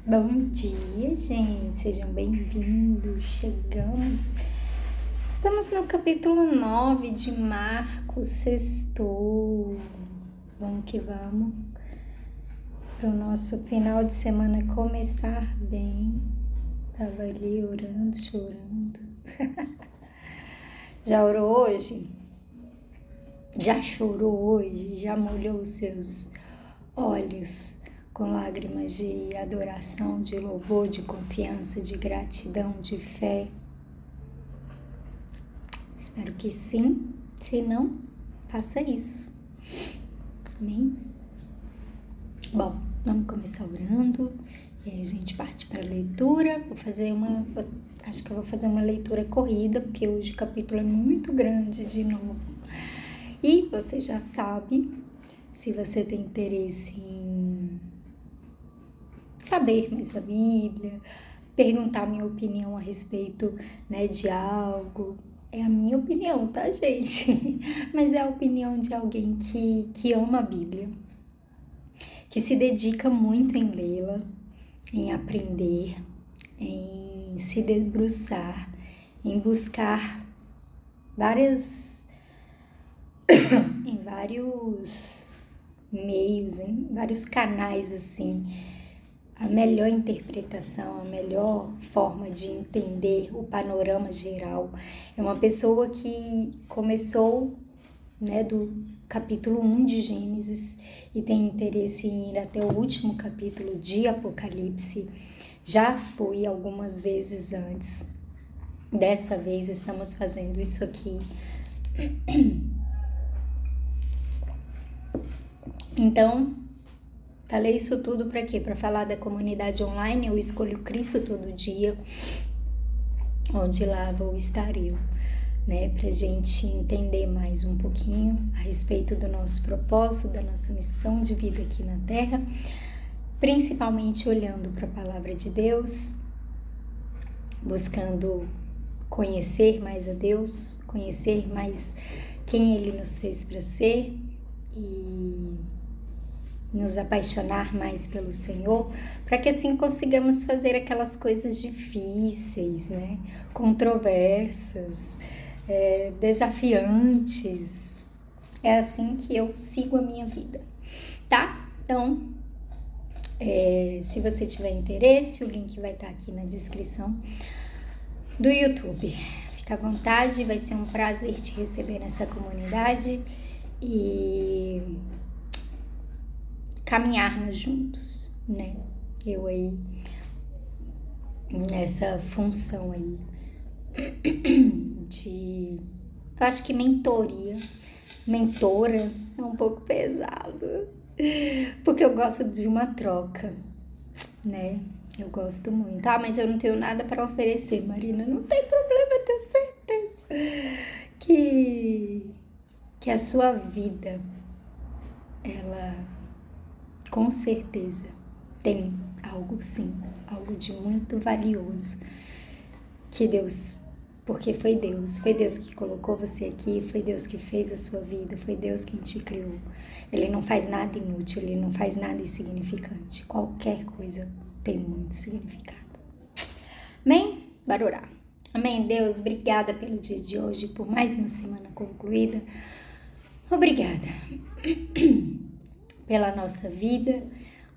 Bom dia, gente, sejam bem-vindos. Estamos no capítulo 9 de Marcos, sextou. Vamos que vamos, para o nosso final de semana começar bem. Tava ali orando, chorando. Já orou hoje? Já chorou hoje? Já molhou os seus olhos com lágrimas de adoração, de louvor, de confiança, de gratidão, de fé? Espero que sim. Se não, faça isso. Amém? Bom, vamos começar orando e aí a gente parte para a leitura. Acho que eu vou fazer uma leitura corrida, porque hoje o capítulo é muito grande de novo. E você já sabe, se você tem interesse em saber mais da Bíblia, perguntar minha opinião a respeito, de algo. É a minha opinião, tá, gente? Mas é a opinião de alguém que ama a Bíblia, que se dedica muito em lê-la, em aprender, em se debruçar, em buscar em vários meios, em vários canais, assim, a melhor interpretação, a melhor forma de entender o panorama geral. É uma pessoa que começou, do capítulo 1 de Gênesis e tem interesse em ir até o último capítulo de Apocalipse. Já fui algumas vezes antes. Dessa vez estamos fazendo isso aqui. Então, falei isso tudo para quê? Para falar da comunidade online. Eu escolho Cristo todo dia, onde lá vou estar eu, para a gente entender mais um pouquinho a respeito do nosso propósito, da nossa missão de vida aqui na Terra, principalmente olhando para a Palavra de Deus, buscando conhecer mais a Deus, conhecer mais quem Ele nos fez para ser e nos apaixonar mais pelo Senhor, para que assim consigamos fazer aquelas coisas difíceis, controversas, desafiantes. É assim que eu sigo a minha vida, tá? Então, se você tiver interesse, o link vai estar aqui na descrição do YouTube. Fica à vontade, vai ser um prazer te receber nessa comunidade e caminharmos juntos, Eu aí, nessa função aí eu acho que mentora é um pouco pesado, porque eu gosto de uma troca, Eu gosto muito. Mas eu não tenho nada para oferecer, Marina. Não tem problema, eu tenho certeza que a sua vida, ela com certeza tem algo, sim, algo de muito valioso que Deus, porque foi Deus que colocou você aqui, foi Deus que fez a sua vida, foi Deus quem te criou. Ele não faz nada inútil, Ele não faz nada insignificante. Qualquer coisa tem muito significado. Amém? Bora orar. Amém, Deus, obrigada pelo dia de hoje, por mais uma semana concluída. Obrigada pela nossa vida.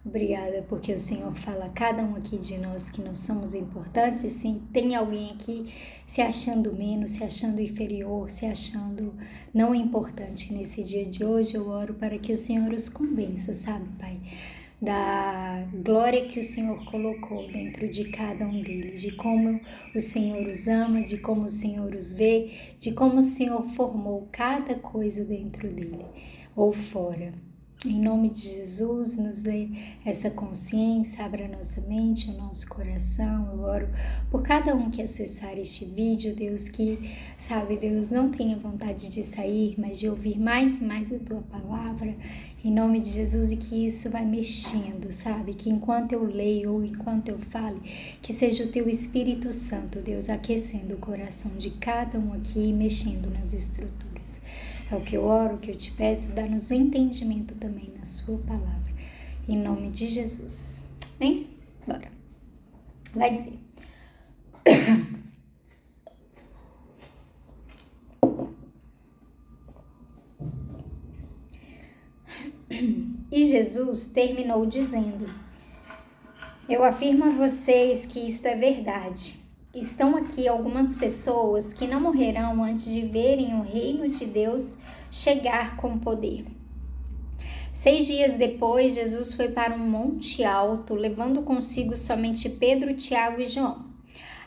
Obrigada porque o Senhor fala a cada um aqui de nós que nós somos importantes. E se tem alguém aqui se achando menos, se achando inferior, se achando não importante nesse dia de hoje, eu oro para que o Senhor os convença, sabe, Pai? Da glória que o Senhor colocou dentro de cada um deles, de como o Senhor os ama, de como o Senhor os vê, de como o Senhor formou cada coisa dentro dele ou fora. Em nome de Jesus, nos dê essa consciência, abra nossa mente, o nosso coração. Eu oro por cada um que acessar este vídeo, Deus, que, sabe, Deus, não tenha vontade de sair, mas de ouvir mais e mais a Tua palavra, em nome de Jesus, e que isso vai mexendo, sabe, que enquanto eu leio ou enquanto eu fale, que seja o Teu Espírito Santo, Deus, aquecendo o coração de cada um aqui e mexendo nas estruturas. É o que eu oro, o que eu te peço, dá-nos entendimento também na sua palavra. Em nome de Jesus. Amém? Bora. Vai dizer: E Jesus terminou dizendo: Eu afirmo a vocês que isto é verdade. Estão aqui algumas pessoas que não morrerão antes de verem o reino de Deus chegar com poder. 6 dias depois, Jesus foi para um monte alto, levando consigo somente Pedro, Tiago e João.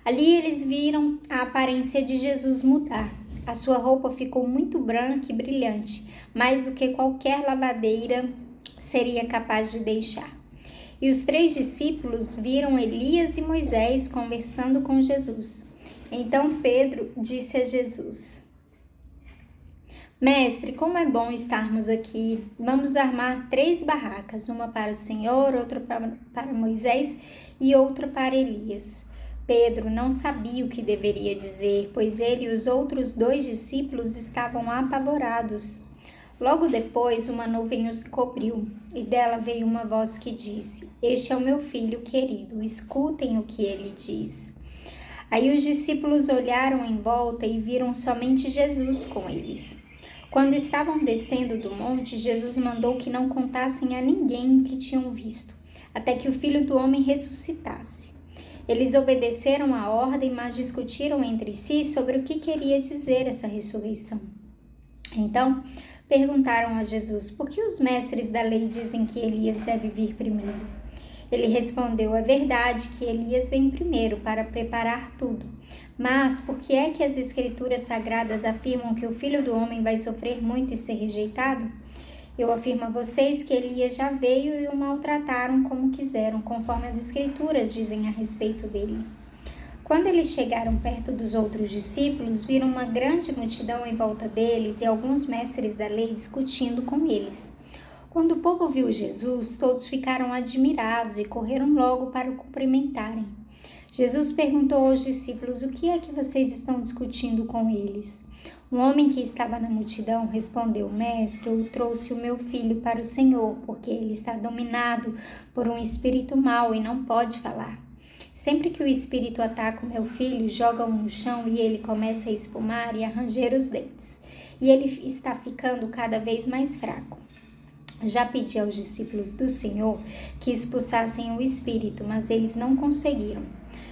Ali eles viram a aparência de Jesus mudar. A sua roupa ficou muito branca e brilhante, mais do que qualquer lavadeira seria capaz de deixar. E os 3 discípulos viram Elias e Moisés conversando com Jesus. Então Pedro disse a Jesus: Mestre, como é bom estarmos aqui. Vamos armar 3 barracas, uma para o Senhor, outra para Moisés e outra para Elias. Pedro não sabia o que deveria dizer, pois ele e os outros 2 discípulos estavam apavorados. Logo depois, uma nuvem os cobriu, e dela veio uma voz que disse: Este é o meu filho querido, escutem o que ele diz. Aí os discípulos olharam em volta e viram somente Jesus com eles. Quando estavam descendo do monte, Jesus mandou que não contassem a ninguém o que tinham visto, até que o Filho do Homem ressuscitasse. Eles obedeceram à ordem, mas discutiram entre si sobre o que queria dizer essa ressurreição. Então, perguntaram a Jesus: Por que os mestres da lei dizem que Elias deve vir primeiro? Ele respondeu: É verdade que Elias vem primeiro para preparar tudo. Mas por que é que as Escrituras Sagradas afirmam que o Filho do Homem vai sofrer muito e ser rejeitado? Eu afirmo a vocês que Elias já veio e o maltrataram como quiseram, conforme as Escrituras dizem a respeito dele. Quando eles chegaram perto dos outros discípulos, viram uma grande multidão em volta deles e alguns mestres da lei discutindo com eles. Quando o povo viu Jesus, todos ficaram admirados e correram logo para o cumprimentarem. Jesus perguntou aos discípulos: O que é que vocês estão discutindo com eles? Um homem que estava na multidão respondeu: Mestre, eu trouxe o meu filho para o Senhor, porque ele está dominado por um espírito mau e não pode falar. Sempre que o espírito ataca o meu filho, joga-o no chão e ele começa a espumar e a ranger os dentes. E ele está ficando cada vez mais fraco. Já pedi aos discípulos do Senhor que expulsassem o espírito, mas eles não conseguiram.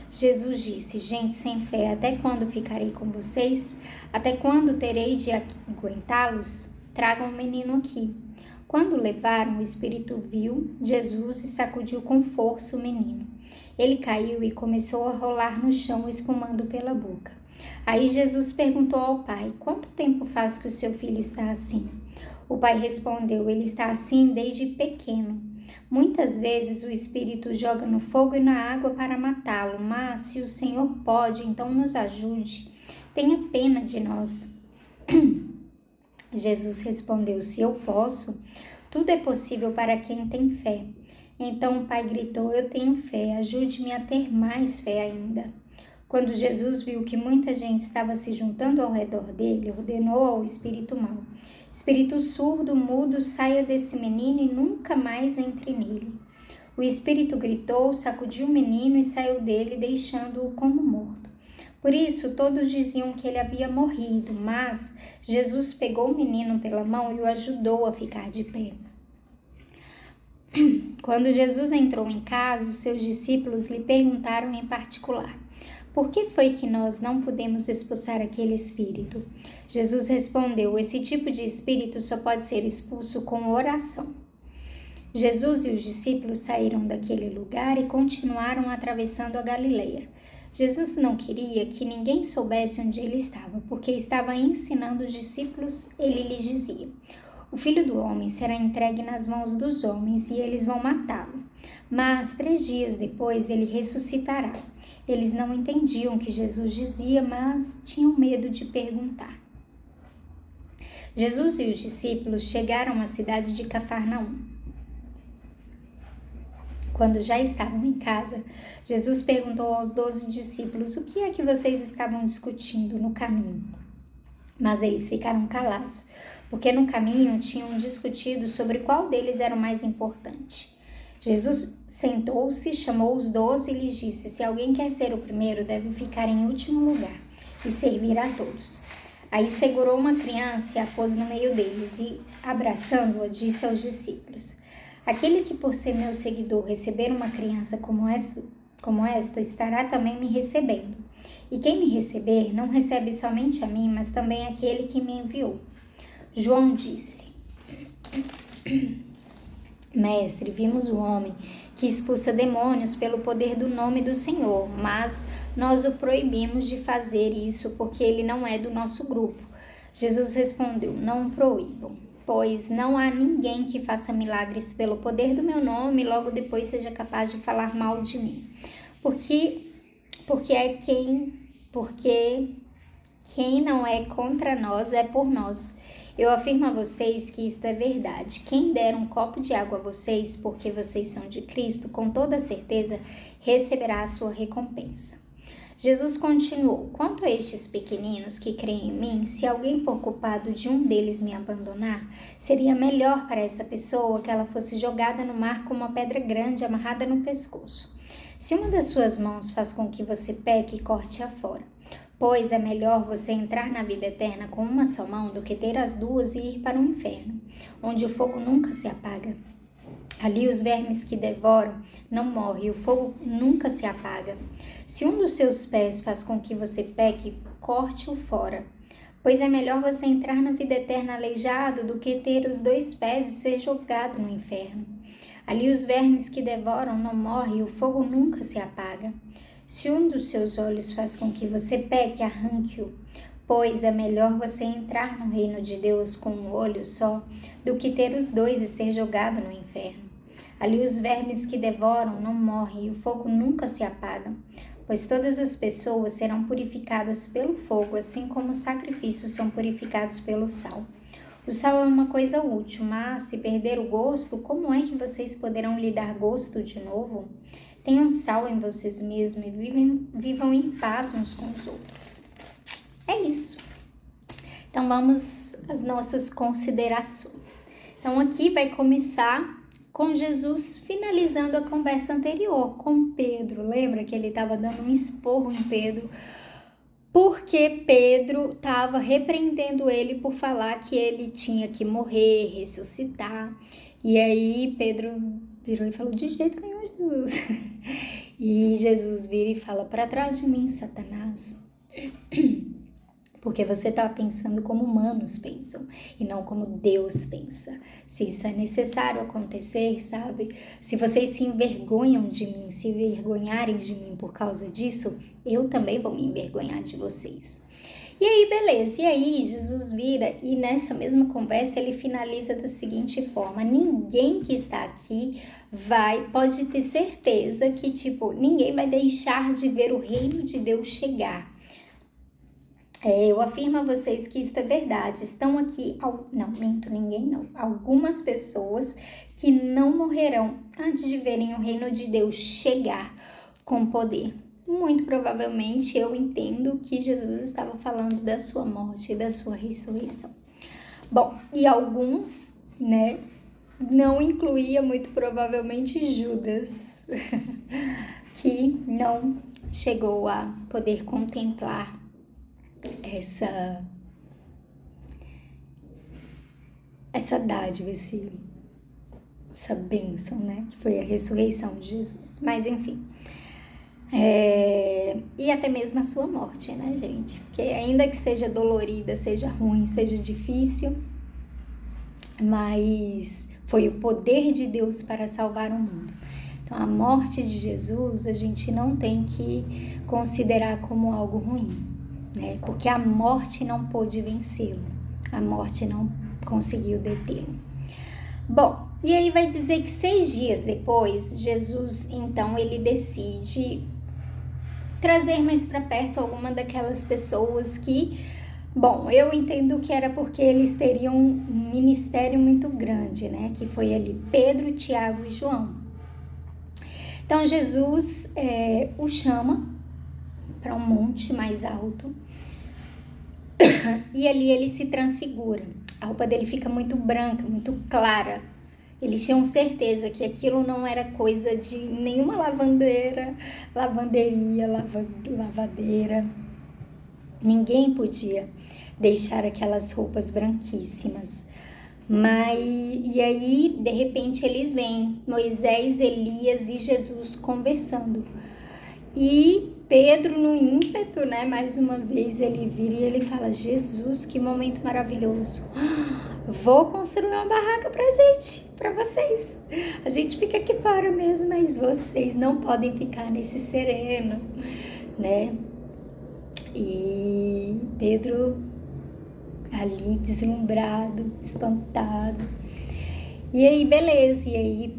Jesus disse: Gente sem fé, até quando ficarei com vocês? Até quando terei de aguentá-los? Tragam o menino aqui. Quando o levaram, o espírito viu Jesus e sacudiu com força o menino. Ele caiu e começou a rolar no chão, espumando pela boca. Aí Jesus perguntou ao pai: Quanto tempo faz que o seu filho está assim? O pai respondeu: Ele está assim desde pequeno. Muitas vezes o espírito joga no fogo e na água para matá-lo, mas se o Senhor pode, então nos ajude. Tenha pena de nós. Jesus respondeu: Se eu posso, tudo é possível para quem tem fé. Então o pai gritou: Eu tenho fé, ajude-me a ter mais fé ainda. Quando Jesus viu que muita gente estava se juntando ao redor dele, ordenou ao espírito mau: Espírito surdo, mudo, saia desse menino e nunca mais entre nele. O espírito gritou, sacudiu o menino e saiu dele, deixando-o como morto. Por isso, todos diziam que ele havia morrido, mas Jesus pegou o menino pela mão e o ajudou a ficar de pé. Quando Jesus entrou em casa, os seus discípulos lhe perguntaram em particular: Por que foi que nós não pudemos expulsar aquele espírito? Jesus respondeu: Esse tipo de espírito só pode ser expulso com oração. Jesus e os discípulos saíram daquele lugar e continuaram atravessando a Galileia. Jesus não queria que ninguém soubesse onde ele estava, porque estava ensinando os discípulos. Ele lhes dizia: O Filho do Homem será entregue nas mãos dos homens e eles vão matá-lo. Mas 3 dias depois ele ressuscitará. Eles não entendiam o que Jesus dizia, mas tinham medo de perguntar. Jesus e os discípulos chegaram à cidade de Cafarnaum. Quando já estavam em casa, Jesus perguntou aos 12 discípulos: O que é que vocês estavam discutindo no caminho? Mas eles ficaram calados, porque no caminho tinham discutido sobre qual deles era o mais importante. Jesus sentou-se, chamou os 12 e lhes disse: se alguém quer ser o primeiro, deve ficar em último lugar e servir a todos. Aí segurou uma criança e a pôs no meio deles e, abraçando-a, disse aos discípulos: aquele que por ser meu seguidor receber uma criança como esta estará também me recebendo. E quem me receber não recebe somente a mim, mas também aquele que me enviou. João disse: Mestre, vimos o homem que expulsa demônios pelo poder do nome do Senhor, mas nós o proibimos de fazer isso porque ele não é do nosso grupo. Jesus respondeu: não o proíbam, pois não há ninguém que faça milagres pelo poder do meu nome e logo depois seja capaz de falar mal de mim. Porque quem não é contra nós é por nós. Eu afirmo a vocês que isto é verdade. Quem der um copo de água a vocês, porque vocês são de Cristo, com toda certeza receberá a sua recompensa. Jesus continuou: quanto a estes pequeninos que creem em mim, se alguém for culpado de um deles me abandonar, seria melhor para essa pessoa que ela fosse jogada no mar com uma pedra grande amarrada no pescoço. Se uma das suas mãos faz com que você peque, corte-a fora. Pois é melhor você entrar na vida eterna com uma só mão do que ter as duas e ir para o inferno, onde o fogo nunca se apaga. Ali os vermes que devoram não morrem, o fogo nunca se apaga. Se um dos seus pés faz com que você peque, corte-o fora. Pois é melhor você entrar na vida eterna aleijado do que ter os 2 pés e ser jogado no inferno. Ali os vermes que devoram não morrem, o fogo nunca se apaga. Se um dos seus olhos faz com que você peque, arranque-o, pois é melhor você entrar no reino de Deus com um olho só, do que ter os 2 e ser jogado no inferno. Ali os vermes que devoram não morrem e o fogo nunca se apaga, pois todas as pessoas serão purificadas pelo fogo, assim como os sacrifícios são purificados pelo sal. O sal é uma coisa útil, mas se perder o gosto, como é que vocês poderão lhe dar gosto de novo? Tenham sal em vocês mesmos e vivam em paz uns com os outros. É isso. Então vamos às nossas considerações. Então aqui vai começar com Jesus finalizando a conversa anterior com Pedro. Lembra que ele estava dando um esporro em Pedro? Porque Pedro estava repreendendo ele por falar que ele tinha que morrer, ressuscitar. E aí Pedro virou e falou: de jeito nenhum, Jesus. E Jesus vira e fala: para trás de mim, Satanás. Porque você está pensando como humanos pensam e não como Deus pensa. Se isso é necessário acontecer, sabe? Se vocês se envergonham de mim, se envergonharem de mim por causa disso, eu também vou me envergonhar de vocês. E aí, beleza. E aí, Jesus vira e nessa mesma conversa ele finaliza da seguinte forma: ninguém que está aqui pode ter certeza que, ninguém vai deixar de ver o reino de Deus chegar. Eu afirmo a vocês que isso é verdade. Estão aqui, algumas pessoas que não morrerão antes de verem o reino de Deus chegar com poder. Muito provavelmente eu entendo que Jesus estava falando da sua morte e da sua ressurreição. Bom, e alguns, não incluía muito provavelmente Judas, que não chegou a poder contemplar essa dádiva, essa bênção, que foi a ressurreição de Jesus. Mas enfim, e até mesmo a sua morte, gente? Porque ainda que seja dolorida, seja ruim, seja difícil, mas foi o poder de Deus para salvar o mundo. Então a morte de Jesus a gente não tem que considerar como algo ruim. Porque a morte não pôde vencê-lo, a morte não conseguiu detê-lo. Bom, e aí vai dizer que 6 dias depois, Jesus, então, ele decide trazer mais para perto alguma daquelas pessoas que, eu entendo que era porque eles teriam um ministério muito grande, que foi ali Pedro, Tiago e João. Então, Jesus o chama para um monte mais alto e ali ele se transfigura. A roupa dele fica muito branca, muito clara, Eles tinham certeza que aquilo não era coisa de nenhuma lavanderia, lavadeira. Ninguém podia deixar aquelas roupas branquíssimas. E aí, de repente, eles veem Moisés, Elias e Jesus conversando. E Pedro, no ímpeto, né, mais uma vez ele vira e ele fala: Jesus, que momento maravilhoso. Vou construir uma barraca pra gente, pra vocês. A gente fica aqui fora mesmo, mas vocês não podem ficar nesse sereno, né? E Pedro ali deslumbrado, espantado. E aí, beleza, e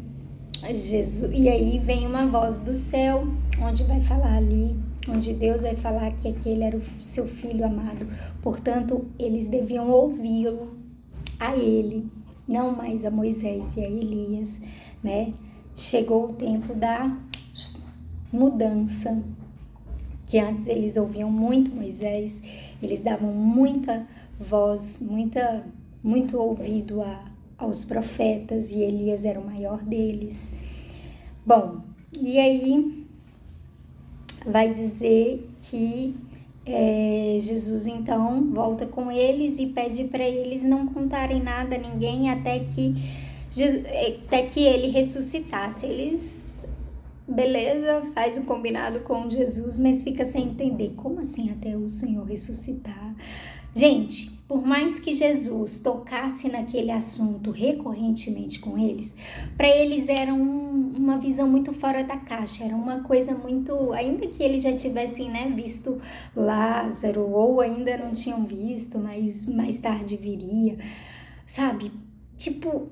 aí vem uma voz do céu, onde vai falar ali, onde Deus vai falar que aquele era o seu filho amado. Portanto, eles deviam ouvi-lo, a ele, não mais a Moisés e a Elias, né? Chegou o tempo da mudança, que antes eles ouviam muito Moisés, eles davam muita voz, muito ouvido aos profetas, e Elias era o maior deles. Bom, e aí vai dizer que Jesus então volta com eles e pede para eles não contarem nada a ninguém até que ele ressuscitasse. Eles, beleza, faz o combinado com Jesus, mas fica sem entender. Como assim até o Senhor ressuscitar? Gente, por mais que Jesus tocasse naquele assunto recorrentemente com eles, para eles era uma visão muito fora da caixa, era uma coisa muito, ainda que eles já tivessem, né, visto Lázaro, ou ainda não tinham visto, mas mais tarde viria, sabe? Tipo,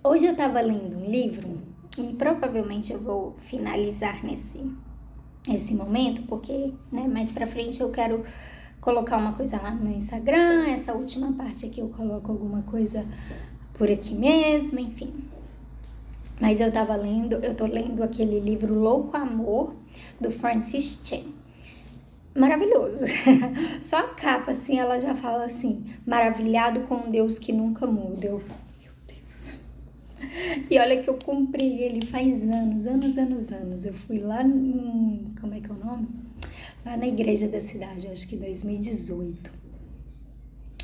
hoje eu tava lendo um livro, e provavelmente eu vou finalizar nesse momento, porque, né, mais pra frente eu quero colocar uma coisa lá no meu Instagram, essa última parte aqui eu coloco alguma coisa por aqui mesmo, enfim. Mas eu tô lendo aquele livro Louco Amor, do Francis Chan. Maravilhoso. Só a capa, assim, ela já fala assim: maravilhado com um Deus que nunca muda. Meu Deus. E olha que eu comprei ele faz anos. Eu fui lá como é que é o nome? Lá na igreja da cidade, eu acho que em 2018.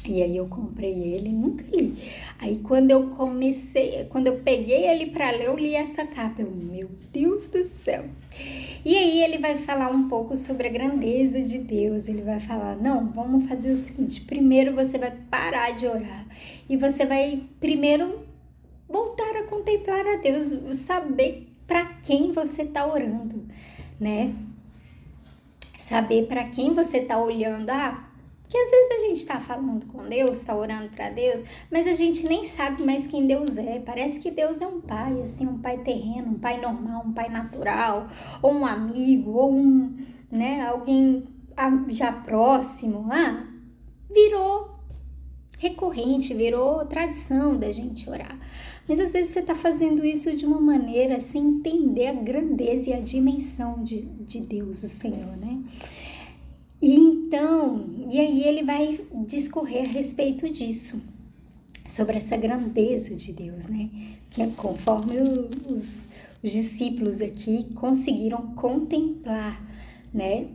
E aí eu comprei ele, nunca li. Aí quando eu peguei ele para ler, eu li essa capa. Meu Deus do céu. E aí ele vai falar um pouco sobre a grandeza de Deus. Ele vai falar: não, vamos fazer o seguinte. Primeiro você vai parar de orar. E você vai primeiro voltar a contemplar a Deus. Saber para quem você tá orando, né? Saber para quem você tá olhando. Porque às vezes a gente tá falando com Deus, tá orando para Deus, mas a gente nem sabe mais quem Deus é. Parece que Deus é um pai, assim, um pai terreno, um pai normal, um pai natural, ou um amigo, ou alguém já próximo. Virou recorrente, virou tradição da gente orar. Mas às vezes você tá fazendo isso de uma maneira sem entender a grandeza e a dimensão de Deus, o Senhor, né? E aí ele vai discorrer a respeito disso, sobre essa grandeza de Deus, né? Que conforme os discípulos aqui conseguiram contemplar, né?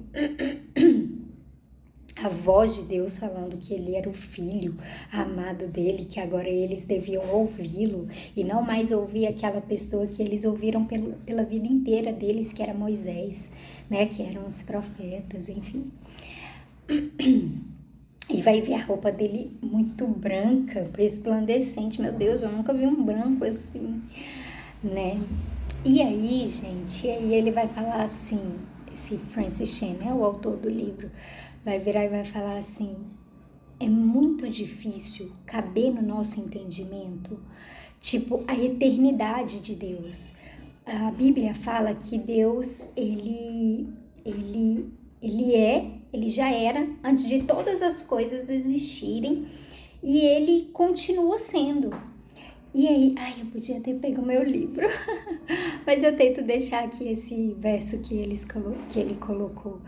A voz de Deus falando que ele era o filho amado dele, que agora eles deviam ouvi-lo e não mais ouvir aquela pessoa que eles ouviram pela vida inteira deles, que era Moisés, né? Que eram os profetas, enfim. E vai ver a roupa dele muito branca, resplandecente. Meu Deus, eu nunca vi um branco assim, né? E aí, gente, ele vai falar assim, esse Francis Chan, né, o autor do livro, vai virar e vai falar assim: é muito difícil caber no nosso entendimento, tipo, a eternidade de Deus. A Bíblia fala que Deus, ele já era antes de todas as coisas existirem, e ele continua sendo. E aí, eu podia ter pego o meu livro, mas eu tento deixar aqui esse verso que ele colocou.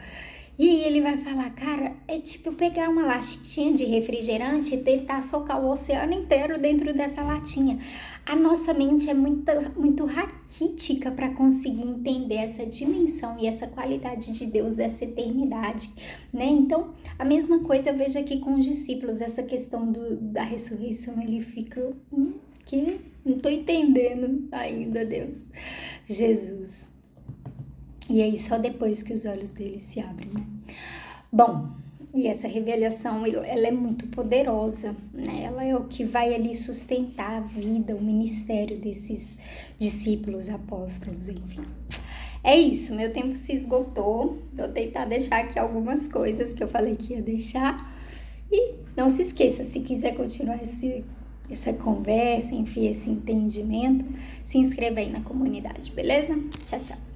E aí ele vai falar: cara, é tipo pegar uma latinha de refrigerante e tentar socar o oceano inteiro dentro dessa latinha. a nossa mente é muito raquítica para conseguir entender essa dimensão e essa qualidade de Deus, dessa eternidade, né? Então, a mesma coisa eu vejo aqui com os discípulos, essa questão da ressurreição, ele fica, que não tô entendendo ainda, Deus, Jesus. E aí só depois que os olhos deles se abrem, né? Bom, e essa revelação, ela é muito poderosa, né? Ela é o que vai ali sustentar a vida, o ministério desses discípulos, apóstolos, enfim. É isso, meu tempo se esgotou. Vou tentar deixar aqui algumas coisas que eu falei que ia deixar. E não se esqueça, se quiser continuar essa conversa, enfim, esse entendimento, se inscreva aí na comunidade, beleza? Tchau, tchau.